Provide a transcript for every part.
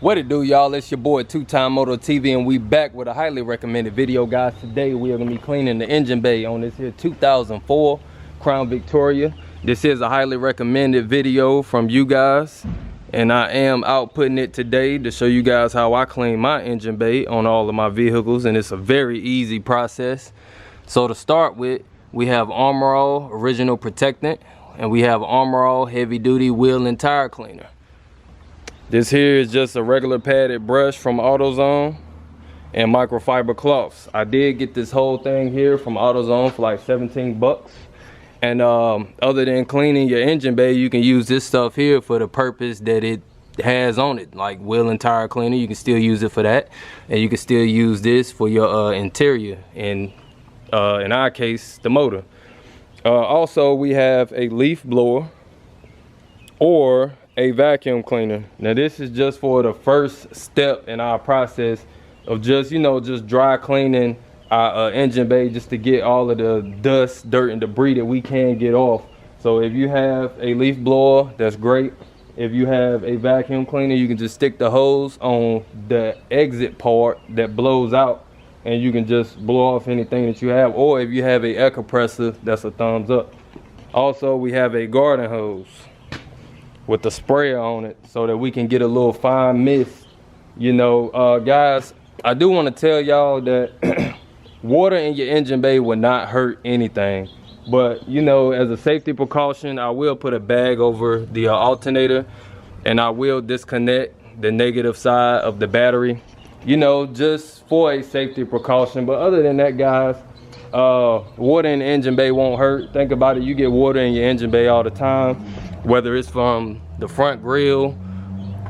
What it do, y'all? It's your boy Two Time Moto TV, and we back with a highly recommended video, guys. Today we are gonna be cleaning the engine bay on this here 2004 Crown Victoria. This is a highly recommended video from you guys, and I am outputting it today to show you guys how I clean my engine bay on all of my vehicles, and it's a very easy process. So to start with, we have Armor All Original Protectant, and we have Armor All Heavy Duty Wheel and Tire Cleaner. This here is just a regular padded brush from AutoZone and microfiber cloths. I did get this whole thing here from AutoZone for like 17 bucks. And other than cleaning your engine bay, you can use this stuff here for the purpose that it has on it, like wheel and tire cleaner. You can still use it for that, and you can still use this for your interior, and in our case, the motor. Also, we have a leaf blower or a vacuum cleaner. Now this is just for the first step in our process of just, you know, just dry cleaning our engine bay, just to get all of the dust, dirt, and debris that we can get off. So if you have a leaf blower, that's great. If you have a vacuum cleaner, you can just stick the hose on the exit part that blows out, and you can just blow off anything that you have. Or if you have a air compressor, that's a thumbs up. Also, we have a garden hose with the sprayer on it so that we can get a little fine mist. You know, guys, I do want to tell y'all that water in your engine bay will not hurt anything, but you know, as a safety precaution, I will put a bag over the alternator, and I will disconnect the negative side of the battery, you know, just for a safety precaution. But other than that, guys, water in the engine bay won't hurt. Think about it, you get water in your engine bay all the time, whether it's from the front grille,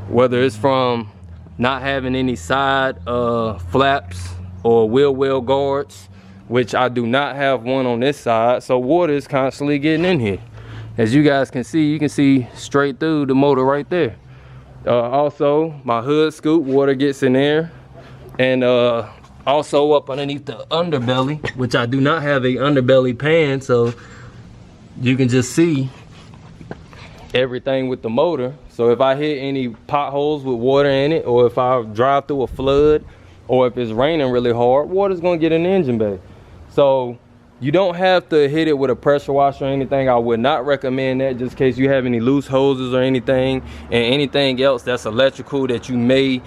whether it's from not having any side flaps or wheel well guards, which I do not have one on this side, so water is constantly getting in here. As you guys can see, you can see straight through the motor right there. Also, my hood scoop, water gets in there, and also up underneath the underbelly, which I do not have a underbelly pan, so you can just see everything with the motor. So if I hit any potholes with water in it, or if I drive through a flood, or if it's raining really hard, water's gonna get in the engine bay. So you don't have to hit it with a pressure washer or anything. I would not recommend that, just in case you have any loose hoses or anything, and anything else that's electrical that you may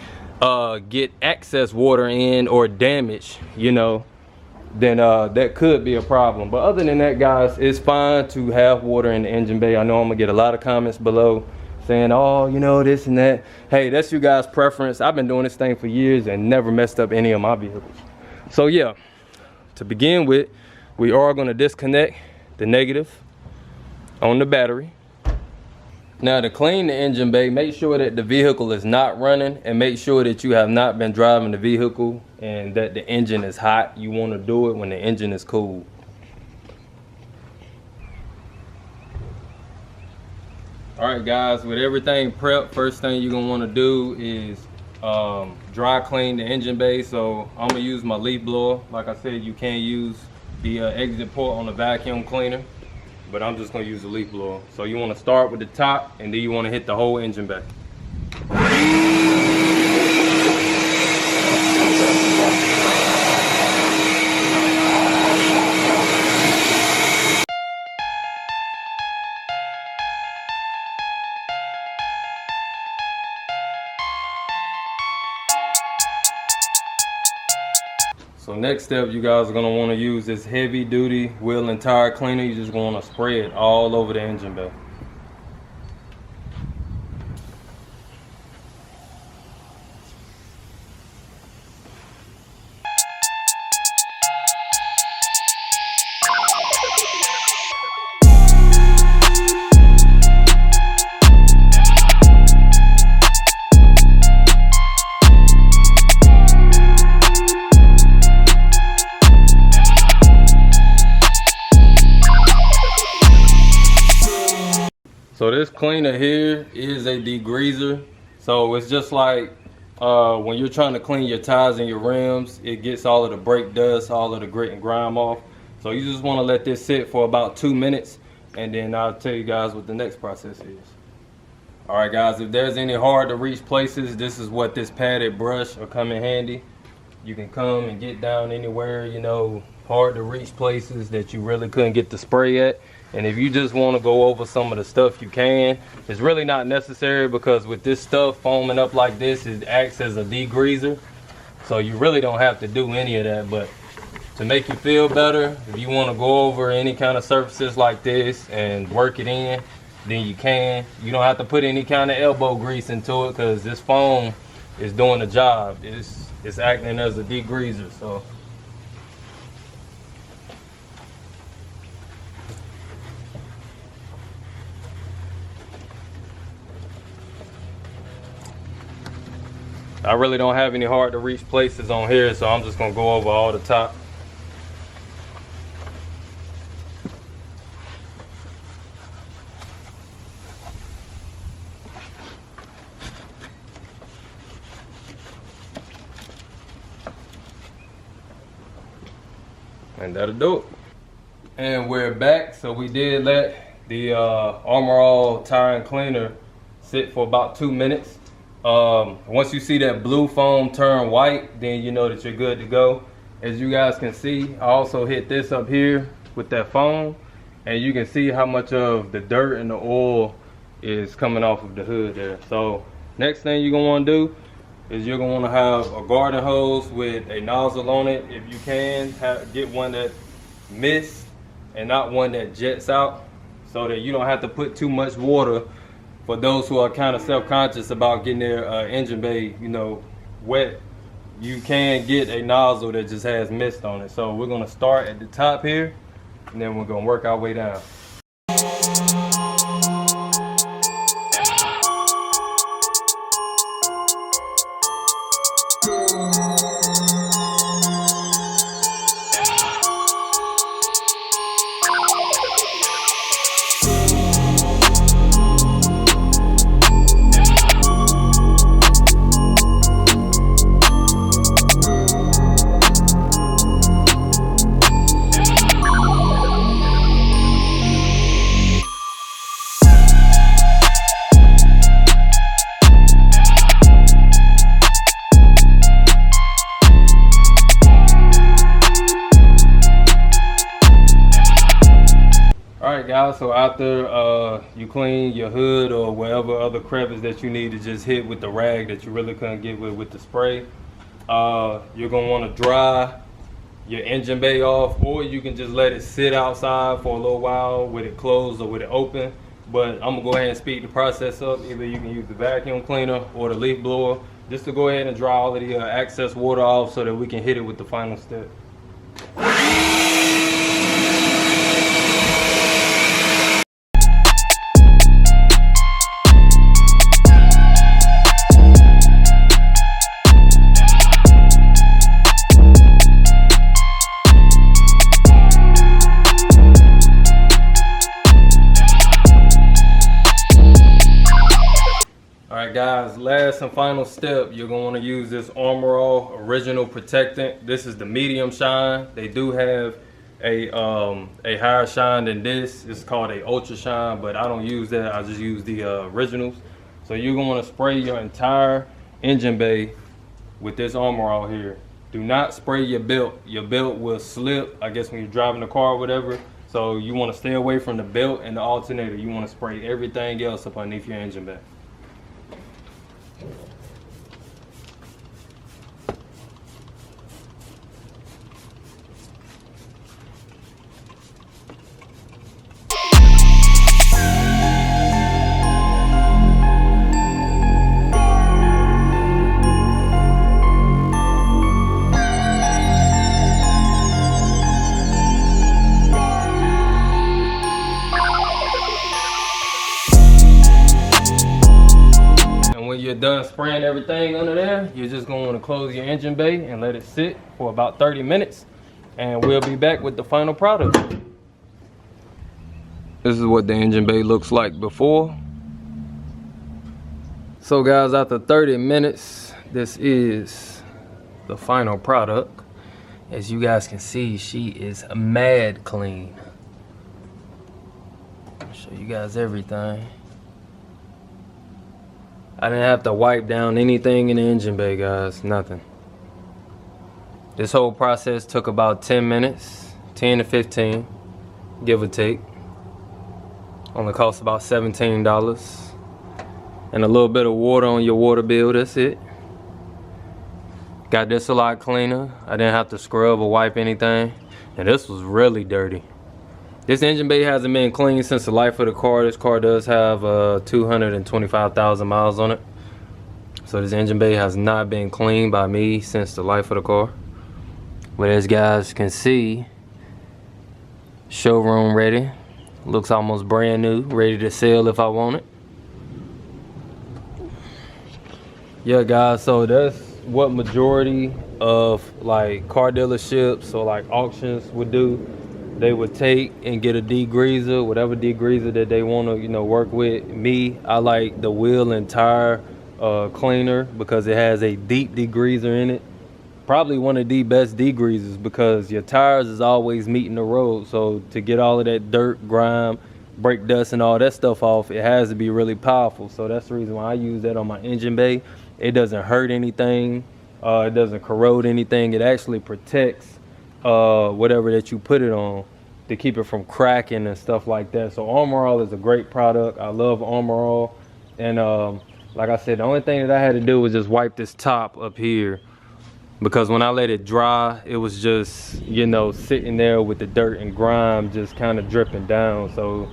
get excess water in or damage, you know, then that could be a problem. But other than that, guys, it's fine to have water in the engine bay. I know I'm gonna get a lot of comments below saying, oh, you know, this and that. Hey, that's you guys' preference. I've been doing this thing for years and never messed up any of my vehicles. So yeah, to begin with, we are gonna disconnect the negative on the battery. Now, to clean the engine bay, make sure that the vehicle is not running, and make sure that you have not been driving the vehicle and that the engine is hot. You want to do it when the engine is cool. All right, guys, with everything prepped, first thing you're gonna want to do is dry clean the engine bay. So I'm gonna use my leaf blower. Like I said, you can use the exit port on the vacuum cleaner, but I'm just gonna use the leaf blower. So you want to start with the top, and then you want to hit the whole engine bay. So next step, you guys are gonna want to use this heavy duty wheel and tire cleaner. You just want to spray it all over the engine bay. So this cleaner here is a degreaser. So it's just like when you're trying to clean your tires and your rims, it gets all of the brake dust, all of the grit and grime off. So you just want to let this sit for about 2 minutes, and then I'll tell you guys what the next process is. All right, guys, if there's any hard to reach places, this is what this padded brush will come in handy. You can come and get down anywhere, you know, hard to reach places that you really couldn't get the spray at. And if you just want to go over some of the stuff, you can. It's really not necessary because with this stuff foaming up like this, it acts as a degreaser. So you really don't have to do any of that. But to make you feel better, if you want to go over any kind of surfaces like this and work it in, then you can. You don't have to put any kind of elbow grease into it because this foam is doing the job. It's acting as a degreaser. So I really don't have any hard to reach places on here, so I'm just gonna go over all the top. And that'll do it. And we're back. So we did let the Armor All tire and cleaner sit for about 2 minutes. Once you see that blue foam turn white, then you know that you're good to go. As you guys can see, I also hit this up here with that foam, and you can see how much of the dirt and the oil is coming off of the hood there. So next thing you're gonna want to do is you're gonna want to have a garden hose with a nozzle on it. If you can, get one that mists and not one that jets out, so that you don't have to put too much water. For those who are kind of self-conscious about getting their engine bay, you know, wet, you can get a nozzle that just has mist on it. So we're gonna start at the top here, and then we're gonna work our way down. Alright guys, so after you clean your hood or whatever other crevice that you need to just hit with the rag that you really couldn't get with the spray, you're going to want to dry your engine bay off, or you can just let it sit outside for a little while with it closed or with it open. But I'm going to go ahead and speed the process up. Either you can use the vacuum cleaner or the leaf blower just to go ahead and dry all of the excess water off so that we can hit it with the final step. Alright guys, last and final step, you're going to want to use this Armor All Original Protectant. This is the medium shine. They do have a higher shine than this. It's called a Ultra Shine, but I don't use that. I just use the originals. So you're going to want to spray your entire engine bay with this Armor All here. Do not spray your belt. Your belt will slip, I guess, when you're driving the car or whatever. So you want to stay away from the belt and the alternator. You want to spray everything else up underneath your engine bay. When you're done spraying everything under there, you're just going to want to close your engine bay and let it sit for about 30 minutes, and we'll be back with the final product. This is what the engine bay looks like before. So guys, after 30 minutes, this is the final product. As you guys can see, she is mad clean. I'll show you guys everything. I didn't have to wipe down anything in the engine bay, guys. Nothing. This whole process took about 10 minutes, 10 to 15, give or take. Only cost about $17. And a little bit of water on your water bill, that's it. Got this a lot cleaner. I didn't have to scrub or wipe anything. And this was really dirty. This engine bay hasn't been cleaned since the life of the car. This car does have 225,000 miles on it. So this engine bay has not been cleaned by me since the life of the car. But as guys can see, showroom ready. Looks almost brand new, ready to sell if I want it. Yeah guys, so that's what majority of like car dealerships or like auctions would do. They would take and get a degreaser, whatever degreaser that they want to, you know, work with. Me, I like the wheel and tire cleaner because it has a deep degreaser in it. Probably one of the best degreasers because your tires is always meeting the road. So to get all of that dirt, grime, brake dust and all that stuff off, it has to be really powerful. So that's the reason why I use that on my engine bay. It doesn't hurt anything. It doesn't corrode anything. It actually protects whatever that you put it on to keep it from cracking and stuff like that. So Armor All is a great product. I love Armor All. And like I said, the only thing that I had to do was just wipe this top up here, because when I let it dry, it was just, you know, sitting there with the dirt and grime just kind of dripping down. So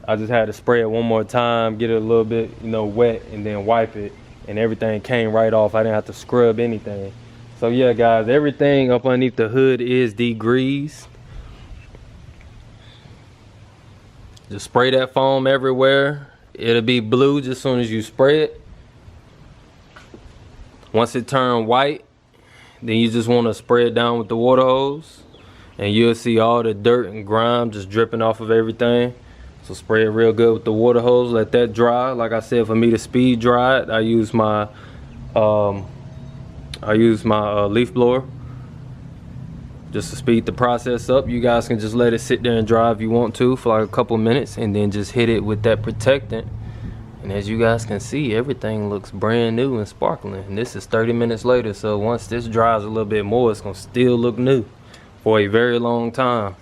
I just had to spray it one more time, get it a little bit, you know, wet, and then wipe it, and everything came right off. I didn't have to scrub anything. So yeah guys, everything up underneath the hood is degreased. Just spray that foam everywhere. It'll be blue just as soon as you spray it. Once it turns white, then you just want to spray it down with the water hose, and you'll see all the dirt and grime just dripping off of everything. So spray it real good with the water hose, let that dry. Like I said, for me to speed dry it, I use my leaf blower just to speed the process up. You guys can just let it sit there and dry if you want to for like a couple minutes, and then just hit it with that protectant. And as you guys can see, everything looks brand new and sparkling. And this is 30 minutes later, so once this dries a little bit more, it's gonna still look new for a very long time.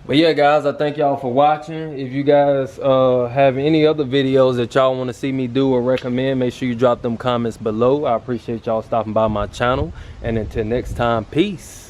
But yeah guys, I thank y'all for watching. If you guys have any other videos that y'all want to see me do or recommend, make sure you drop them comments below. I appreciate y'all stopping by my channel, and until next time, peace.